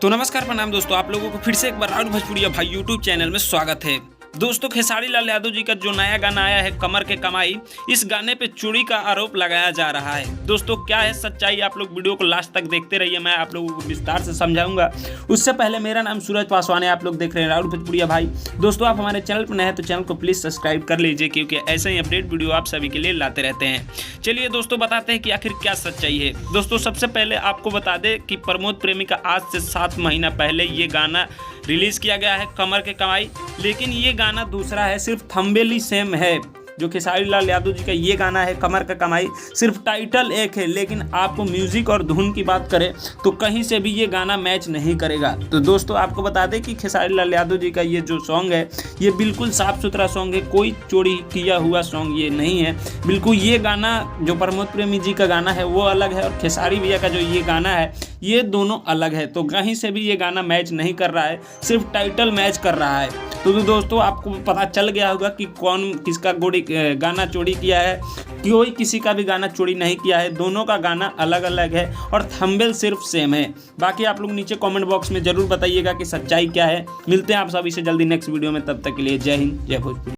तो नमस्कार प्रणाम दोस्तों, आप लोगों को फिर से एक बार राहुल भोजपुरिया भाई यूट्यूब चैनल में स्वागत है। दोस्तों, खेसारी लाल यादव जी का जो नया गाना आया है कमर के कमाई, इस गाने पे चोरी का आरोप लगाया जा रहा है। दोस्तों, क्या है सच्चाई, आप लोग वीडियो को लास्ट तक देखते रहिए, मैं आप लोगों को विस्तार से समझाऊंगा। उससे पहले मेरा नाम सूरज पासवान है, आप लोग देख रहे हैं राहुल भोजपुरिया भाई। दोस्तों, आप हमारे चैनल पर नए हैं तो चैनल को प्लीज़ सब्सक्राइब कर लीजिए, क्योंकि ऐसे ही अपडेट वीडियो आप सभी के लिए लाते रहते हैं। चलिए दोस्तों, बताते हैं कि आखिर क्या सच्चाई है। दोस्तों, सबसे पहले आपको बता दें कि प्रमोद प्रेमी का आज से 7 महीना पहले ये गाना रिलीज़ किया गया है, कमर के कमाई। लेकिन ये गाना दूसरा है, सिर्फ थंबनेल ही सेम है। जो खेसारी लाल यादव जी का ये गाना है कमर का कमाई, सिर्फ टाइटल एक है, लेकिन आपको म्यूज़िक और धुन की बात करें तो कहीं से भी ये गाना मैच नहीं करेगा। तो दोस्तों, आपको बता दें कि खेसारी लाल यादव जी का ये जो सॉन्ग है, ये बिल्कुल साफ़ सुथरा सॉन्ग है, कोई चोरी किया हुआ सॉन्ग ये नहीं है। बिल्कुल ये गाना जो प्रमोद प्रेमी जी का गाना है वो अलग है, और खेसारी भैया का जो ये गाना है ये दोनों अलग है। तो कहीं से भी ये गाना मैच नहीं कर रहा है, सिर्फ टाइटल मैच कर रहा है। तो दोस्तों, आपको पता चल गया होगा कि कौन किसका गाना चोरी किया है। कोई किसी का भी गाना चोरी नहीं किया है, दोनों का गाना अलग अलग है और थंबनेल सिर्फ सेम है। बाकी आप लोग नीचे कमेंट बॉक्स में ज़रूर बताइएगा कि सच्चाई क्या है। मिलते हैं आप सभी से जल्दी नेक्स्ट वीडियो में, तब तक के लिए जय हिंद, जय भोजपुरी।